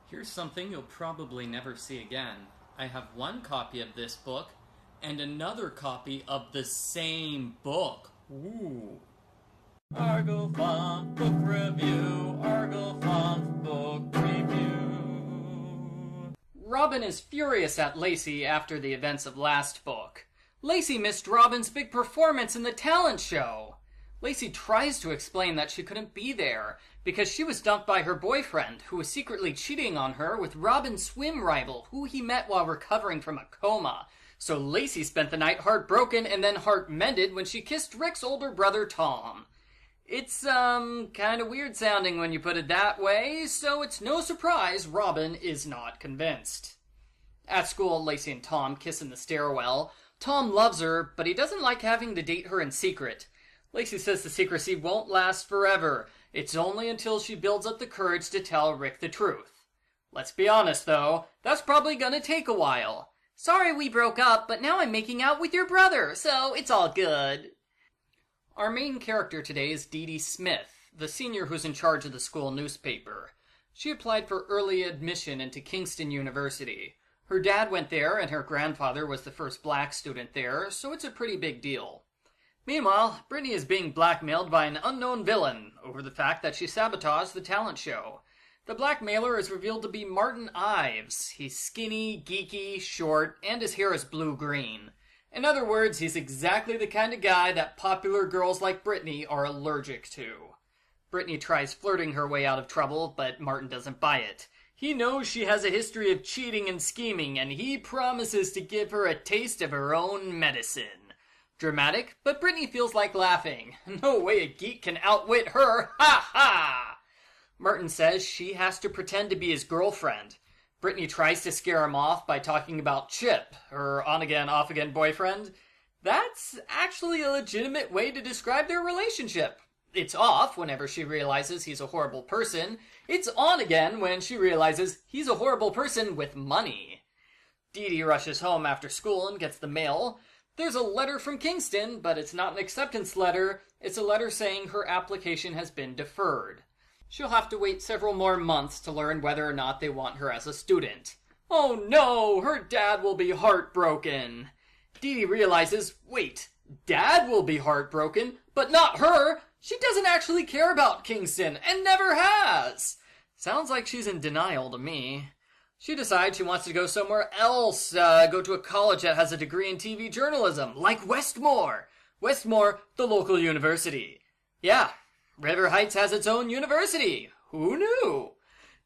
Here's something you'll probably never see again. I have one copy of this book and another copy of the same book. Ooh. Argo Funk Book Review. Argo Funk Book Review. Robin is furious at Lacey after the events of last book. Lacey missed Robin's big performance in the talent show. Lacey tries to explain that she couldn't be there because she was dumped by her boyfriend, who was secretly cheating on her with Robin's swim rival, who he met while recovering from a coma. So Lacey spent the night heartbroken and then heart mended when she kissed Rick's older brother Tom. It's, kind of weird sounding when you put it that way, so it's no surprise Robin is not convinced. At school, Lacey and Tom kiss in the stairwell. Tom loves her, but he doesn't like having to date her in secret. Lacey says the secrecy won't last forever. It's only until she builds up the courage to tell Rick the truth. Let's be honest, though, that's probably gonna take a while. Sorry we broke up, but now I'm making out with your brother, so it's all good. Our main character today is DeeDee Smith, the senior who's in charge of the school newspaper. She applied for early admission into Kingston University. Her dad went there, and her grandfather was the first black student there, so it's a pretty big deal. Meanwhile, Brittany is being blackmailed by an unknown villain over the fact that she sabotaged the talent show. The blackmailer is revealed to be Martin Ives. He's skinny, geeky, short, and his hair is blue-green. In other words, he's exactly the kind of guy that popular girls like Brittany are allergic to. Brittany tries flirting her way out of trouble, but Martin doesn't buy it. He knows she has a history of cheating and scheming, and he promises to give her a taste of her own medicine. Dramatic, but Brittany feels like laughing. No way a geek can outwit her! Ha ha! Martin says she has to pretend to be his girlfriend. Brittany tries to scare him off by talking about Chip, her on-again, off-again boyfriend. That's actually a legitimate way to describe their relationship. It's off whenever she realizes he's a horrible person. It's on again when she realizes he's a horrible person with money. Dede rushes home after school and gets the mail. There's a letter from Kingston, but it's not an acceptance letter. It's a letter saying her application has been deferred. She'll have to wait several more months to learn whether or not they want her as a student. Oh no, her dad will be heartbroken. Dede realizes, wait, Dad will be heartbroken, but not her. She doesn't actually care about Kingston, and never has. Sounds like she's in denial to me. She decides she wants to go somewhere else, go to a college that has a degree in TV journalism, like Westmore. Westmore, the local university. Yeah, River Heights has its own university. Who knew?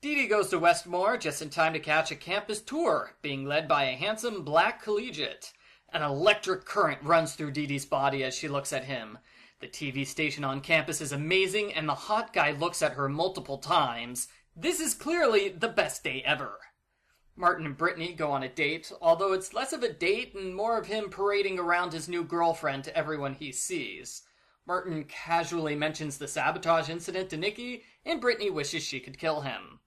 Dede goes to Westmore just in time to catch a campus tour, being led by a handsome black collegiate. An electric current runs through Dede's body as she looks at him. The TV station on campus is amazing, and the hot guy looks at her multiple times. This is clearly the best day ever. Martin and Brittany go on a date, although it's less of a date and more of him parading around his new girlfriend to everyone he sees. Martin casually mentions the sabotage incident to Nikki, and Brittany wishes she could kill him.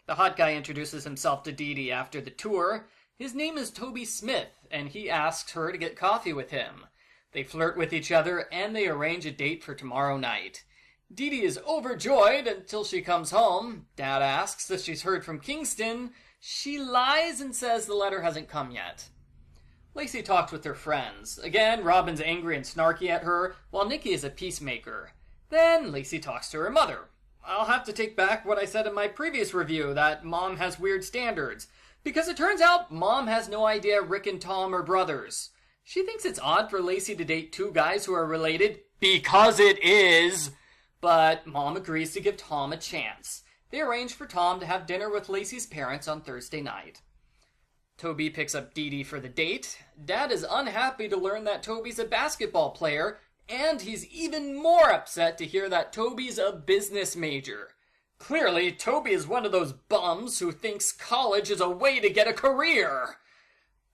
The hot guy introduces himself to Dede after the tour. His name is Toby Smith, and he asks her to get coffee with him. They flirt with each other, and they arrange a date for tomorrow night. Dede is overjoyed until she comes home. Dad asks if she's heard from Kingston. She lies and says the letter hasn't come yet. Lacey talks with her friends. Again, Robin's angry and snarky at her, while Nikki is a peacemaker. Then Lacey talks to her mother. I'll have to take back what I said in my previous review, that Mom has weird standards. Because it turns out Mom has no idea Rick and Tom are brothers. She thinks it's odd for Lacey to date two guys who are related, because it is. But Mom agrees to give Tom a chance. They arrange for Tom to have dinner with Lacey's parents on Thursday night. Toby picks up Dede for the date. Dad is unhappy to learn that Toby's a basketball player, and he's even more upset to hear that Toby's a business major. Clearly, Toby is one of those bums who thinks college is a way to get a career.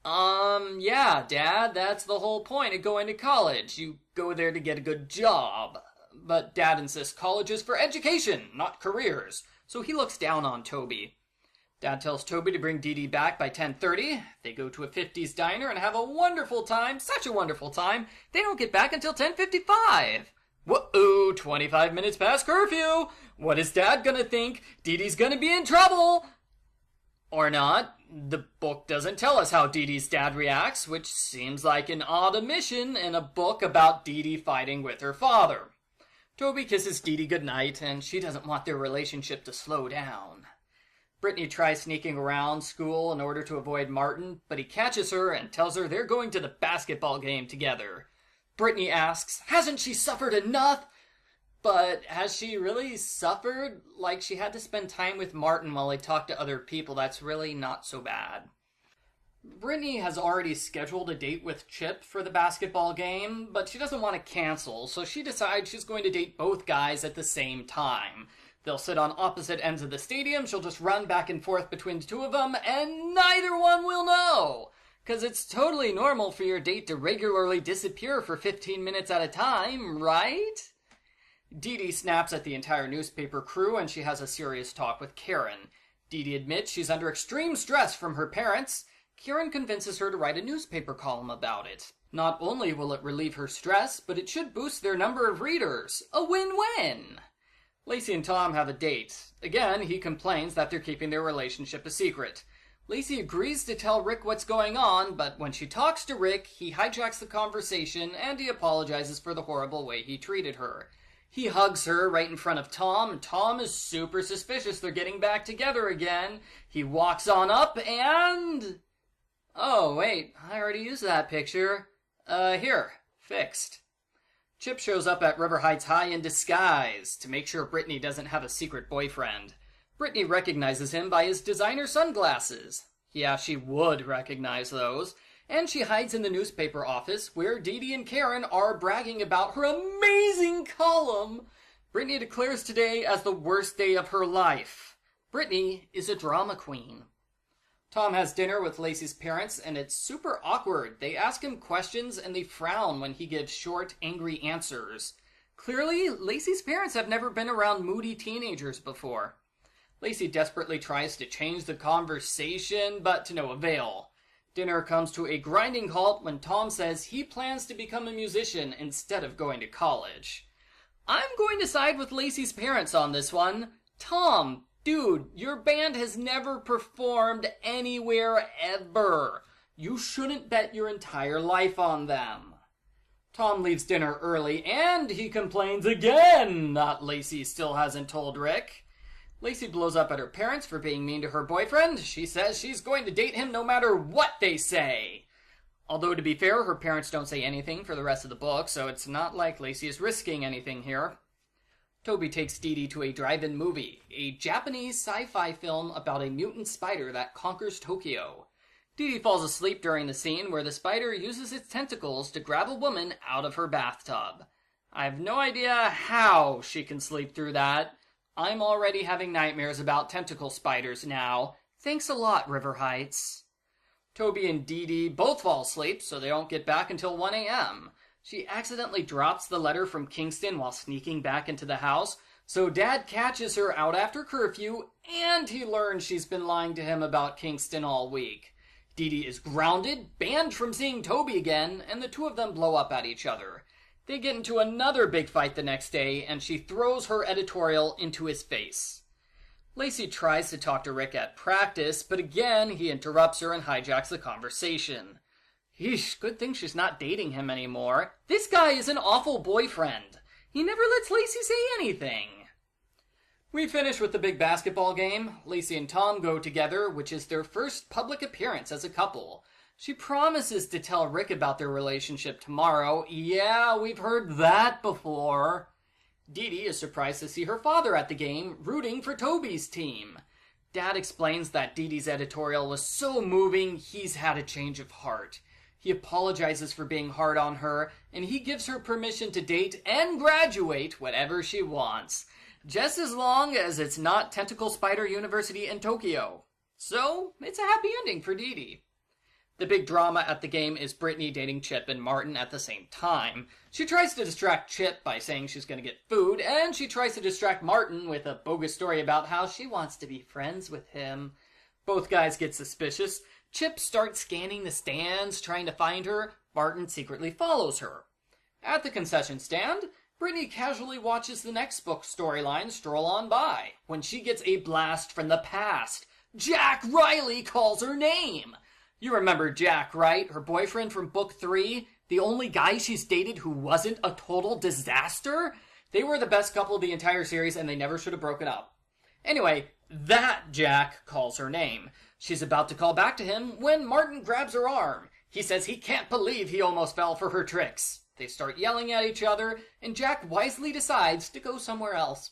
Yeah, Dad, that's the whole point of going to college. You go there to get a good job. But Dad insists college is for education, not careers, so he looks down on Toby. Dad tells Toby to bring Dede back by 10:30. They go to a 50s diner and have a wonderful time, such a wonderful time, they don't get back until 10:55. Whoa, 25 minutes past curfew. What is Dad gonna think? Dede's gonna be in trouble. Or not. The book doesn't tell us how Deedee's dad reacts, which seems like an odd omission in a book about Deedee fighting with her father. Toby kisses Deedee goodnight, and she doesn't want their relationship to slow down. Brittany tries sneaking around school in order to avoid Martin, but he catches her and tells her they're going to the basketball game together. Brittany asks, hasn't she suffered enough? But has she really suffered? Like, she had to spend time with Martin while he talked to other people. That's really not so bad. Brittany has already scheduled a date with Chip for the basketball game, but she doesn't want to cancel, so she decides she's going to date both guys at the same time. They'll sit on opposite ends of the stadium, she'll just run back and forth between the two of them, and neither one will know! 'Cause it's totally normal for your date to regularly disappear for 15 minutes at a time, right? Dede snaps at the entire newspaper crew, and she has a serious talk with Karen. Dede admits she's under extreme stress from her parents. Karen convinces her to write a newspaper column about it. Not only will it relieve her stress, but it should boost their number of readers. A win-win! Lacey and Tom have a date. Again, he complains that they're keeping their relationship a secret. Lacey agrees to tell Rick what's going on, but when she talks to Rick, he hijacks the conversation and he apologizes for the horrible way he treated her. He hugs her right in front of Tom, and Tom is super suspicious they're getting back together again. He walks on up and... Oh, wait, I already used that picture. Here, fixed. Chip shows up at River Heights High in disguise to make sure Brittany doesn't have a secret boyfriend. Brittany recognizes him by his designer sunglasses. Yeah, she would recognize those. And she hides in the newspaper office where Dede and Karen are bragging about her amazing column. Brittany declares today as the worst day of her life. Brittany is a drama queen. Tom has dinner with Lacey's parents, and it's super awkward. They ask him questions, and they frown when he gives short, angry answers. Clearly, Lacey's parents have never been around moody teenagers before. Lacey desperately tries to change the conversation, but to no avail. Dinner comes to a grinding halt when Tom says he plans to become a musician instead of going to college. I'm going to side with Lacey's parents on this one. Tom, dude, your band has never performed anywhere ever. You shouldn't bet your entire life on them. Tom leaves dinner early, and he complains again that Lacey still hasn't told Rick. Lacey blows up at her parents for being mean to her boyfriend. She says she's going to date him no matter what they say. Although, to be fair, her parents don't say anything for the rest of the book, so it's not like Lacey is risking anything here. Toby takes Dede to a drive-in movie, a Japanese sci-fi film about a mutant spider that conquers Tokyo. Dede falls asleep during the scene where the spider uses its tentacles to grab a woman out of her bathtub. I have no idea how she can sleep through that. I'm already having nightmares about tentacle spiders now. Thanks a lot, River Heights. Toby and Dede both fall asleep, so they don't get back until 1 a.m. She accidentally drops the letter from Kingston while sneaking back into the house, so Dad catches her out after curfew, and he learns she's been lying to him about Kingston all week. Dede is grounded, banned from seeing Toby again, and the two of them blow up at each other. They get into another big fight the next day, and she throws her editorial into his face. Lacey tries to talk to Rick at practice, but again he interrupts her and hijacks the conversation. Yeesh, good thing she's not dating him anymore. This guy is an awful boyfriend. He never lets Lacey say anything. We finish with the big basketball game. Lacey and Tom go together, which is their first public appearance as a couple. She promises to tell Rick about their relationship tomorrow. Yeah, we've heard that before. Dede is surprised to see her father at the game, rooting for Toby's team. Dad explains that Dede's editorial was so moving, he's had a change of heart. He apologizes for being hard on her, and he gives her permission to date and graduate whatever she wants, just as long as it's not Tentacle Spider University in Tokyo. So, it's a happy ending for Dede. The big drama at the game is Brittany dating Chip and Martin at the same time. She tries to distract Chip by saying she's going to get food, and she tries to distract Martin with a bogus story about how she wants to be friends with him. Both guys get suspicious. Chip starts scanning the stands, trying to find her. Martin secretly follows her. At the concession stand, Brittany casually watches the next book storyline stroll on by, when she gets a blast from the past. Jack Riley calls her name. You remember Jack, right? Her boyfriend from book 3? The only guy she's dated who wasn't a total disaster? They were the best couple of the entire series and they never should have broken up. Anyway, that Jack calls her name. She's about to call back to him when Martin grabs her arm. He says he can't believe he almost fell for her tricks. They start yelling at each other, and Jack wisely decides to go somewhere else.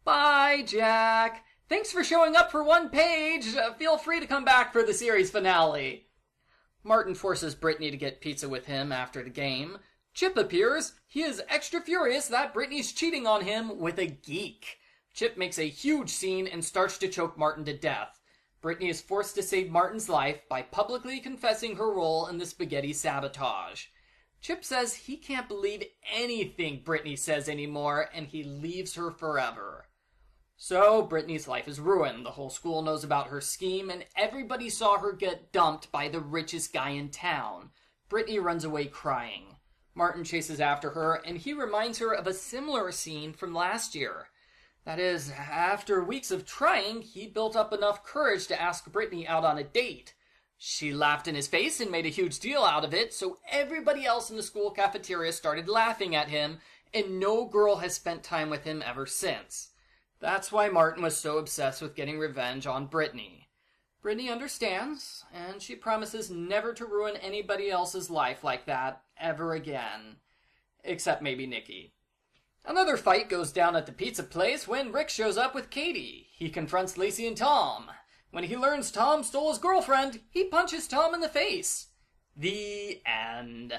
Bye, Jack. Thanks for showing up for one page. Feel free to come back for the series finale. Martin forces Brittany to get pizza with him after the game. Chip appears. He is extra furious that Brittany's cheating on him with a geek. Chip makes a huge scene and starts to choke Martin to death. Brittany is forced to save Martin's life by publicly confessing her role in the spaghetti sabotage. Chip says he can't believe anything Brittany says anymore, and he leaves her forever. So, Brittany's life is ruined. The whole school knows about her scheme, and everybody saw her get dumped by the richest guy in town. Brittany runs away crying. Martin chases after her, and he reminds her of a similar scene from last year. That is, after weeks of trying, he built up enough courage to ask Brittany out on a date. She laughed in his face and made a huge deal out of it, so everybody else in the school cafeteria started laughing at him, and no girl has spent time with him ever since. That's why Martin was so obsessed with getting revenge on Brittany. Brittany understands, and she promises never to ruin anybody else's life like that ever again. Except maybe Nikki. Another fight goes down at the pizza place when Rick shows up with Katie. He confronts Lacey and Tom. When he learns Tom stole his girlfriend, he punches Tom in the face. The end.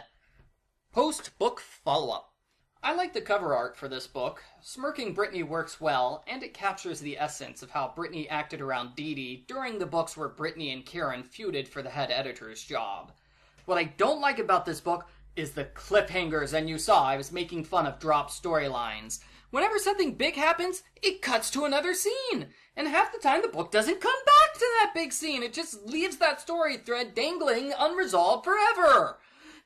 Post-book follow-up. I like the cover art for this book. Smirking Brittany works well, and it captures the essence of how Brittany acted around Dede during the books where Brittany and Karen feuded for the head editor's job. What I don't like about this book is the cliffhangers, and you saw I was making fun of drop storylines. Whenever something big happens, it cuts to another scene. And half the time the book doesn't come back to that big scene. It just leaves that story thread dangling unresolved forever.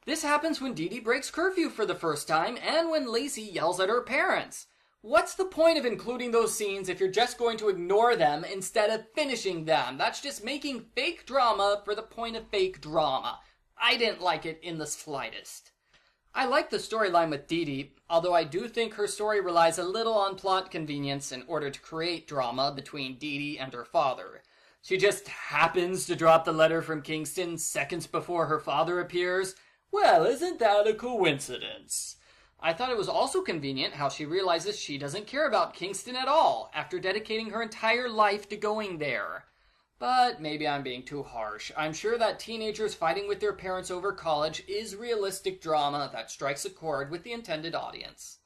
This happens when Dede breaks curfew for the first time and when Lacey yells at her parents. What's the point of including those scenes if you're just going to ignore them instead of finishing them? That's just making fake drama for the point of fake drama. I didn't like it in the slightest. I like the storyline with Dede, although I do think her story relies a little on plot convenience in order to create drama between Dede and her father. She just happens to drop the letter from Kingston seconds before her father appears. Well, isn't that a coincidence? I thought it was also convenient how she realizes she doesn't care about Kingston at all after dedicating her entire life to going there. But maybe I'm being too harsh. I'm sure that teenagers fighting with their parents over college is realistic drama that strikes a chord with the intended audience.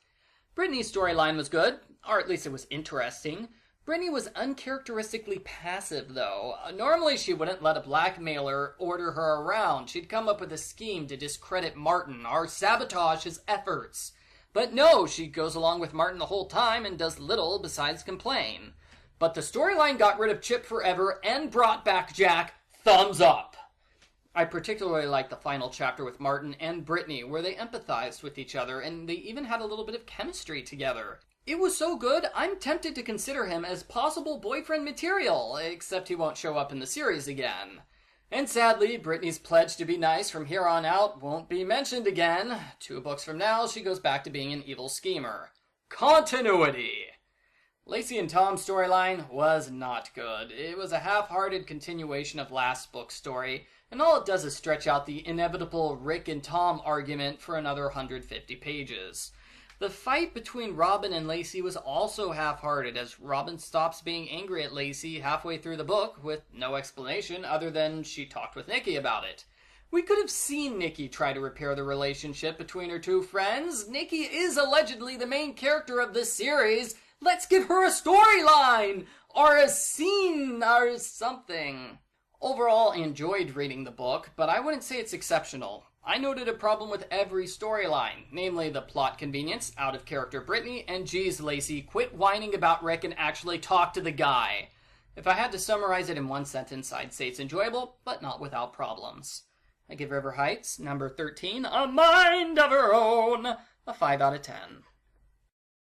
Brittany's storyline was good, or at least it was interesting. Brittany was uncharacteristically passive, though. Normally she wouldn't let a blackmailer order her around. She'd come up with a scheme to discredit Martin or sabotage his efforts. But no, she goes along with Martin the whole time and does little besides complain. But the storyline got rid of Chip forever and brought back Jack. Thumbs up! I particularly liked the final chapter with Martin and Brittany, where they empathized with each other and they even had a little bit of chemistry together. It was so good, I'm tempted to consider him as possible boyfriend material, except he won't show up in the series again. And sadly, Brittany's pledge to be nice from here on out won't be mentioned again. 2 books from now, she goes back to being an evil schemer. Continuity! Lacey and Tom's storyline was not good. It was a half-hearted continuation of last book's story, and all it does is stretch out the inevitable Rick and Tom argument for another 150 pages. The fight between Robin and Lacey was also half-hearted, as Robin stops being angry at Lacey halfway through the book with no explanation other than she talked with Nikki about it. We could have seen Nikki try to repair the relationship between her 2 friends. Nikki is allegedly the main character of this series. Let's give her a storyline! Or a scene or something. Overall, I enjoyed reading the book, but I wouldn't say it's exceptional. I noted a problem with every storyline, namely the plot convenience, out-of-character Brittany, and geez, Lacey, quit whining about Rick and actually talk to the guy. If I had to summarize it in one sentence, I'd say it's enjoyable, but not without problems. I give River Heights, number 13, A Mind of Her Own, a 5 out of 10.